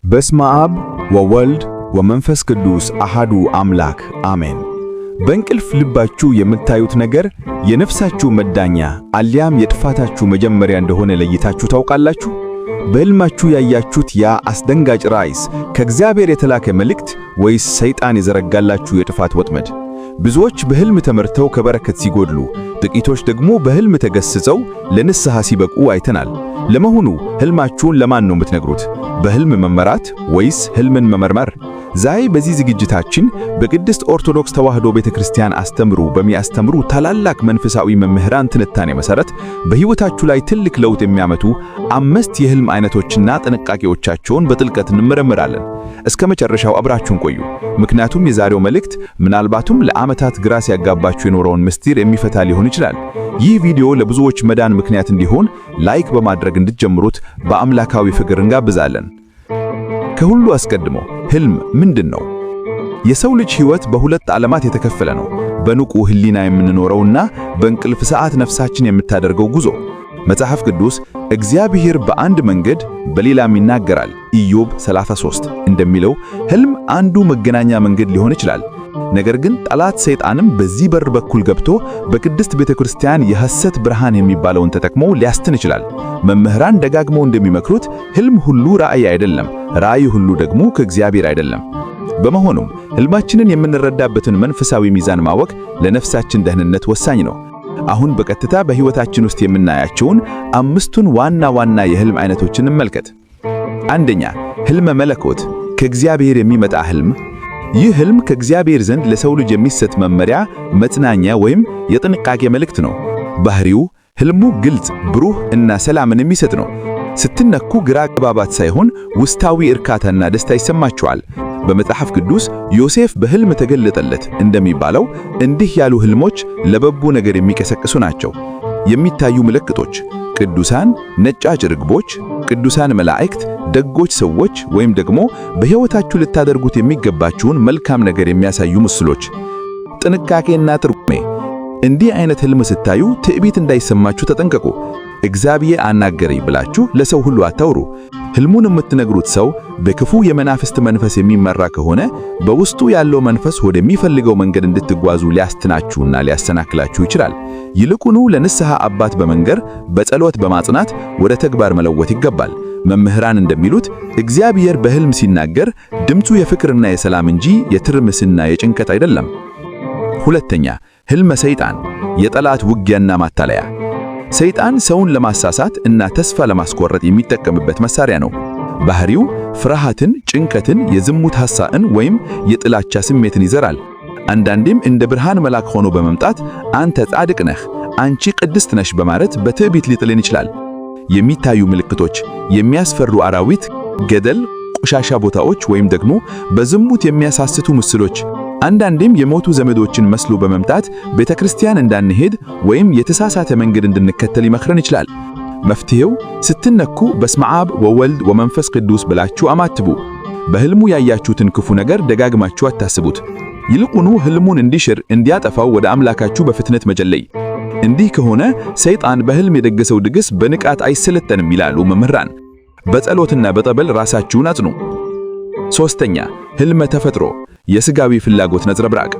በስመ አብ ወወልድ ወመንፈስ ቅዱስ አሃዱ አምላክ አሜን። በእንቅልፍ ልባችሁ የምታዩት ነገር የነፍሳችሁ መዳኛ አልያም የጥፋታችሁ መጀመሪያ እንደሆነ ለይታችሁ ታውቃላችሁ? በሕልማችሁ ያያችሁት ያ አስደንጋጭ ራእይስ ከእግዚአብሔር የተላከ መልእክት ወይስ ሰይጣን የዘረጋላችሁ የጥፋት ወጥመድ? ብዙዎች በሕልም ተመርተው ከበረከት ሲጎድሉ፣ ጥቂቶች ደግሞ በሕልም ተገስጸው ለንስሐ ሲበቁ አይተናል። ለመሆኑ ሕልማችሁን ለማን ነው የምትነግሩት? በሕልም መመራት ወይስ ሕልምን መመርመር? ዛሬ በዚህ ዝግጅታችን በቅድስት ኦርቶዶክስ ተዋሕዶ ቤተክርስቲያን አስተምሮ በሚያስተምሩ ታላላቅ መንፈሳዊ መምህራን ትንታኔ መሰረት በሕይወታችሁ ላይ ትልቅ ለውጥ የሚያመጡ 5 የሕልም አይነቶችና ጥንቃቄዎቻቸውን በጥልቀት እንመረምራለን። እስከ መጨረሻው አብራችሁን ቆዩ። ምክንያቱም የዛሬው መልእክት ምናልባትም ለዓመታት ግራ ሲያጋባችሁ የኖረውን ምስጢር የሚፈታ ሊሆን ይችላል። ይህ ቪዲዮ ለብዙዎች መዳን ምክንያት እንዲሆን ላይክ በማድረግ እንድትጀምሩት በአምላካዊ ፍቅር እንጋብዛለን። ከሁሉ አስቀድሞ ሕልም ምንድን ነው? የሰው ልጅ ሕይወት በሁለት ዓለማት የተከፈለ ነው። በንቁ ሕሊና የምንኖረውና በእንቅልፍ ሰዓት ነፍሳችን የምታደርገው ጉዞ። መጽሐፍ ቅዱስ እግዚአብሔር በአንድ መንገድ በሌላም ይናገራል። ኢዮብ 33 እንደሚለው ሕልም አንዱ መገናኛ መንገድ ሊሆን ይችላል። ነገር ግን ጠላት ሰይጣንም በዚህ በር በኩል ገብቶ በቅድስት ቤተክርስቲያን የሐሰት ብርሃን የሚባለውን ተጠቅሞ ሊያስትን ይችላል። መምህራን ደጋግመው እንደሚመክሩት ሕልም ሁሉ ራእይ አይደለም፣ ራእይ ሁሉ ደግሞ ከእግዚአብሔር አይደለም። በመሆኑም ሕልማችንን የምንረዳበትን መንፈሳዊ ሚዛን ማወቅ ለነፍሳችን ደህንነት ወሳኝ ነው። አሁን በቀጥታ በሕይወታችን ውስጥ የምናያቸውን 5ቱን ዋና ዋና የሕልም አይነቶችን እንመልከት። አንደኛ፣ ሕልመ መለኮት፣ ከእግዚአብሔር የሚመጣ ሕልም። ይህ ሕልም ከእግዚአብሔር ዘንድ ለሰው ልጅ የሚሰጥ መመሪያ፣ መጽናኛ ወይም የጥንቃቄ መልእክት ነው። ባህሪው ሕልሙ ግልጽ፣ ብሩህ እና ሰላምን የሚሰጥ ነው። ስትነኩ ግራ መጋባት ሳይሆን ውስጣዊ እርካታና ደስታ ይሰማችኋል። በመጽሐፍ ቅዱስ ዮሴፍ በሕልም ተገለጠለት እንደሚባለው እንዲህ ያሉ ሕልሞች ለበጎ ነገር የሚቀሰቅሱ ናቸው። የሚታዩ ምልክቶች: ቅዱሳን ነጫጭ ርግቦች፣ ቅዱሳን መላእክት፣ ደጎች ሰዎች ወይም ደግሞ በሕይወታችሁ ልታደርጉት የሚገባችሁን መልካም ነገር የሚያሳዩ ምስሎች። ጥንቃቄና ትርጉሜ: እንዲህ አይነት ሕልም ስታዩ ትዕቢት እንዳይሰማችሁ ተጠንቀቁ። እግዚአብሔር አናገረኝ ብላችሁ ለሰው ሁሉ አታውሩ። ሕልሙን የምትነግሩት ሰው በክፉ የመናፍስት መንፈስ የሚመራ ከሆነ በውስጡ ያለው መንፈስ ወደሚፈልገው መንገድ እንድትጓዙ ሊያስትናችሁና ሊያሰናክላችሁ ይችላል። ይልቁኑ ለንስሐ አባት በመንገር በጸሎት በማጽናት ወደ ተግባር መለወጥ ይገባል። መምህራን እንደሚሉት እግዚአብሔር በሕልም ሲናገር ድምፁ የፍቅርና የሰላም እንጂ የትርምስና የጭንቀት አይደለም። ሁለተኛ፣ ሕልመ ሰይጣን፣ የጠላት ውጊያና ማታለያ። ሰይጣን ሰውን ለማሳሳት እና ተስፋ ለማስቆረጥ የሚጠቀምበት መሳሪያ ነው። ባህሪው ፍርሃትን፣ ጭንቀትን፣ የዝሙት ሐሳብን ወይም የጥላቻ ስሜትን ይዘራል። አንዳንዴም እንደ ብርሃን መልአክ ሆኖ በመምጣት አንተ ጻድቅ ነህ፣ አንቺ ቅድስት ነሽ በማለት በትዕቢት ሊጥልን ይችላል። የሚታዩ ምልክቶች: የሚያስፈሩ አራዊት፣ ገደል፣ ቆሻሻ ቦታዎች ወይም ደግሞ በዝሙት የሚያሳስቱ ምስሎች። አንዳንዴም የሞቱ ዘመዶችን መስሎ በመምጣት ቤተክርስቲያን እንዳንሄድ ወይም የተሳሳተ መንገድ እንድንከተል ይመክረን ይችላል። መፍትሄው ስትነኩ በስመ አብ ወወልድ ወመንፈስ ቅዱስ ብላችሁ አማትቡ። በሕልሙ ያያችሁትን ክፉ ነገር ደጋግማችሁ አታስቡት። ይልቁኑ ሕልሙን እንዲሽር እንዲያጠፋው ወደ አምላካችሁ በፍጥነት መጸለይ። እንዲህ ከሆነ ሰይጣን በሕልም የደገሰው ድግስ በንቃት አይሰለጠንም ይላሉ መምህራን። በጸሎትና በጠበል ራሳችሁን አጽኑ። ሶስተኛ፣ ሕልመ ተፈጥሮ፣ የሥጋዊ ፍላጎት ነጸብራቅ።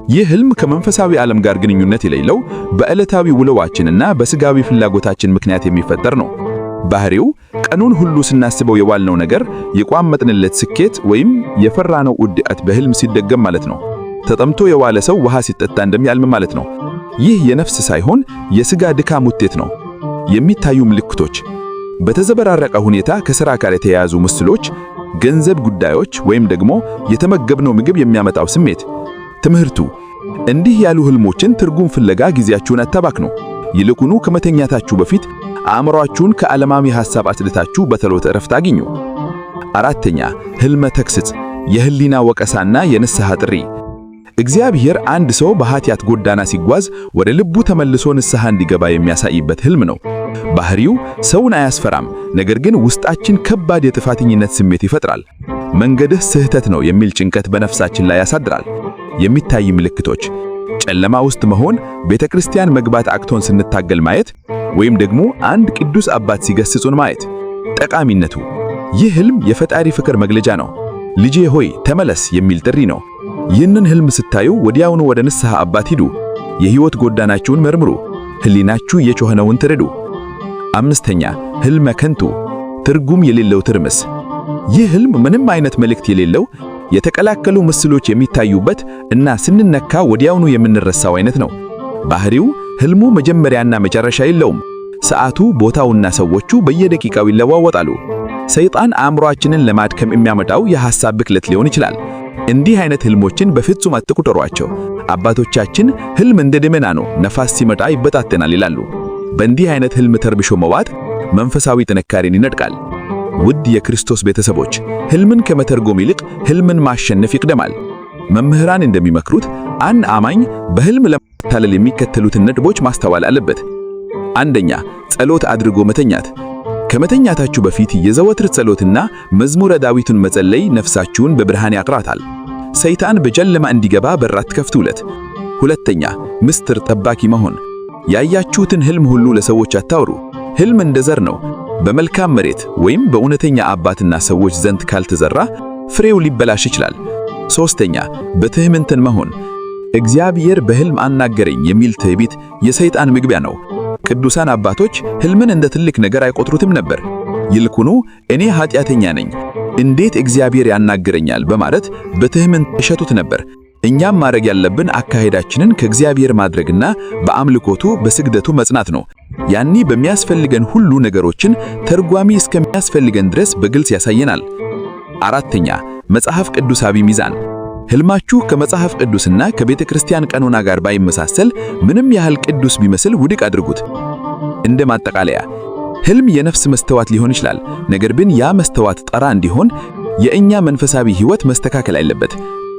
ይህ ሕልም ከመንፈሳዊ ዓለም ጋር ግንኙነት የሌለው በዕለታዊ ውሎዋችንና በሥጋዊ ፍላጎታችን ምክንያት የሚፈጠር ነው። ባህሪው ቀኑን ሁሉ ስናስበው የዋልነው ነገር፣ የቋመጥንለት ስኬት ወይም የፈራነው ውድቀት በሕልም ሲደገም ማለት ነው። ተጠምቶ የዋለ ሰው ውሃ ሲጠጣ እንደሚያልም ማለት ነው። ይህ የነፍስ ሳይሆን የሥጋ ድካም ውጤት ነው። የሚታዩ ምልክቶች: በተዘበራረቀ ሁኔታ ከሥራ ጋር የተያያዙ ምስሎች፣ ገንዘብ ጉዳዮች ወይም ደግሞ የተመገብነው ምግብ የሚያመጣው ስሜት። ትምህርቱ: እንዲህ ያሉ ሕልሞችን ትርጉም ፍለጋ ጊዜያችሁን አታባክኑ። ይልቁኑ ከመተኛታችሁ በፊት አእምሮአችሁን ከዓለማዊ ሐሳብ አጽድታችሁ በጸሎት ዕረፍት አግኙ። አራተኛ፣ ሕልመ ተግሣጽ፣ የሕሊና ወቀሳና የንስሐ ጥሪ። እግዚአብሔር አንድ ሰው በኃጢአት ጎዳና ሲጓዝ ወደ ልቡ ተመልሶ ንስሐ እንዲገባ የሚያሳይበት ሕልም ነው። ባህሪው ሰውን አያስፈራም፣ ነገር ግን ውስጣችን ከባድ የጥፋተኝነት ስሜት ይፈጥራል። መንገድህ ስህተት ነው የሚል ጭንቀት በነፍሳችን ላይ ያሳድራል። የሚታይ ምልክቶች: ጨለማ ውስጥ መሆን፣ ቤተክርስቲያን መግባት አቅቶን ስንታገል ማየት፣ ወይም ደግሞ አንድ ቅዱስ አባት ሲገስጹን ማየት። ጠቃሚነቱ: ይህ ህልም የፈጣሪ ፍቅር መግለጫ ነው። ልጄ ሆይ ተመለስ የሚል ጥሪ ነው። ይህንን ህልም ስታዩ ወዲያውኑ ወደ ንስሐ አባት ሂዱ። የህይወት ጎዳናችሁን መርምሩ። ህሊናችሁ የጮኸ ነውን ትረዱ። አምስተኛ ህልመ ከንቱ፣ ትርጉም የሌለው ትርምስ። ይህ ህልም ምንም አይነት መልእክት የሌለው የተቀላቀሉ ምስሎች የሚታዩበት እና ስንነካ ወዲያውኑ የምንረሳው አይነት ነው። ባህሪው ህልሙ መጀመሪያና መጨረሻ የለውም። ሰዓቱ፣ ቦታውና ሰዎቹ በየደቂቃው ይለዋወጣሉ። ሰይጣን አእምሮአችንን ለማድከም የሚያመጣው የሐሳብ ብክለት ሊሆን ይችላል። እንዲህ አይነት ህልሞችን በፍጹም አትቁጠሯቸው። አባቶቻችን ህልም እንደ ደመና ነው፣ ነፋስ ሲመጣ ይበታተናል ይላሉ። በእንዲህ አይነት ህልም ተርብሾ መዋጥ መንፈሳዊ ጥንካሬን ይነጥቃል። ውድ የክርስቶስ ቤተሰቦች፣ ህልምን ከመተርጎም ይልቅ ህልምን ማሸነፍ ይቅደማል። መምህራን እንደሚመክሩት አንድ አማኝ በህልም ለመታለል የሚከተሉትን ነጥቦች ማስተዋል አለበት። አንደኛ፣ ጸሎት አድርጎ መተኛት። ከመተኛታችሁ በፊት የዘወትር ጸሎትና መዝሙረ ዳዊትን መጸለይ ነፍሳችሁን በብርሃን ያቅራታል። ሰይጣን በጨለማ እንዲገባ በር አትከፍቱለት። ሁለተኛ፣ ምስጢር ጠባቂ መሆን። ያያችሁትን ህልም ሁሉ ለሰዎች አታውሩ። ህልም እንደ ዘር ነው። በመልካም መሬት ወይም በእውነተኛ አባትና ሰዎች ዘንድ ካልተዘራ ፍሬው ሊበላሽ ይችላል። ሶስተኛ፣ በትዕምንትን መሆን። እግዚአብሔር በህልም አናገረኝ የሚል ትዕቢት የሰይጣን መግቢያ ነው። ቅዱሳን አባቶች ህልምን እንደ ትልቅ ነገር አይቆጥሩትም ነበር። ይልቁኑ እኔ ኃጢአተኛ ነኝ፣ እንዴት እግዚአብሔር ያናገረኛል በማለት በትዕምንት ይሸቱት ነበር። እኛም ማድረግ ያለብን አካሄዳችንን ከእግዚአብሔር ማድረግና በአምልኮቱ በስግደቱ መጽናት ነው። ያኒ በሚያስፈልገን ሁሉ ነገሮችን ተርጓሚ እስከሚያስፈልገን ድረስ በግልጽ ያሳየናል። አራተኛ፣ መጽሐፍ ቅዱሳዊ ሚዛን። ህልማችሁ ከመጽሐፍ ቅዱስና ከቤተ ክርስቲያን ቀኖና ጋር ባይመሳሰል ምንም ያህል ቅዱስ ቢመስል ውድቅ አድርጉት። እንደ ማጠቃለያ፣ ህልም የነፍስ መስተዋት ሊሆን ይችላል። ነገር ግን ያ መስተዋት ጠራ እንዲሆን የእኛ መንፈሳዊ ህይወት መስተካከል አለበት።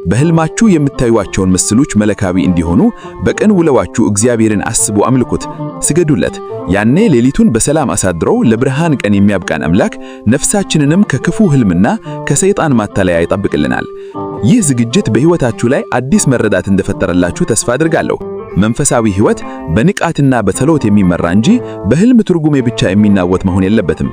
በህልማችሁ የምታዩዋቸውን ምስሎች መለካዊ እንዲሆኑ በቀን ውለዋችሁ እግዚአብሔርን አስቡ፣ አምልኩት፣ ስገዱለት። ያኔ ሌሊቱን በሰላም አሳድረው ለብርሃን ቀን የሚያብቃን አምላክ ነፍሳችንንም ከክፉ ህልምና ከሰይጣን ማታለያ ይጠብቅልናል። ይህ ዝግጅት በህይወታችሁ ላይ አዲስ መረዳት እንደፈጠረላችሁ ተስፋ አድርጋለሁ። መንፈሳዊ ህይወት በንቃትና በጸሎት የሚመራ እንጂ በህልም ትርጉሜ ብቻ የሚናወጥ መሆን የለበትም።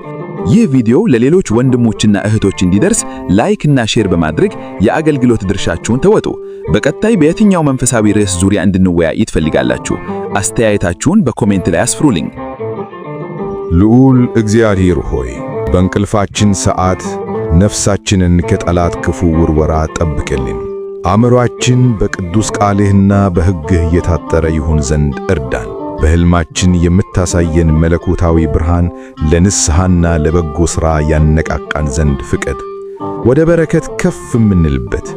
ይህ ቪዲዮ ለሌሎች ወንድሞችና እህቶች እንዲደርስ ላይክ እና ሼር በማድረግ የአገልግሎት ድርሻችሁን ተወጡ። በቀጣይ በየትኛው መንፈሳዊ ርዕስ ዙሪያ እንድንወያይ ትፈልጋላችሁ? አስተያየታችሁን በኮሜንት ላይ አስፍሩልኝ። ልዑል እግዚአብሔር ሆይ በእንቅልፋችን ሰዓት ነፍሳችንን ከጠላት ክፉ ውርወራ ጠብቅልን። አእምሮአችን በቅዱስ ቃልህና በሕግህ የታጠረ ይሁን ዘንድ እርዳን። በሕልማችን የምታሳየን መለኮታዊ ብርሃን ለንስሐና ለበጎ ሥራ ያነቃቃን ዘንድ ፍቀድ። ወደ በረከት ከፍ የምንልበት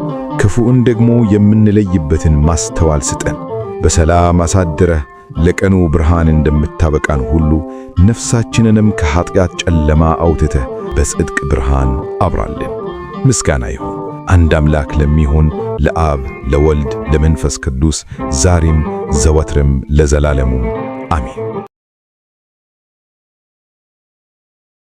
ክፉን ደግሞ የምንለይበትን ማስተዋል ስጠን። በሰላም አሳድረህ ለቀኑ ብርሃን እንደምታበቃን ሁሉ ነፍሳችንንም ከኃጢአት ጨለማ አውጥተህ በጽድቅ ብርሃን አብራልን። ምስጋና ይሁን አንድ አምላክ ለሚሆን ለአብ ለወልድ ለመንፈስ ቅዱስ ዛሬም ዘወትርም ለዘላለሙ አሜን።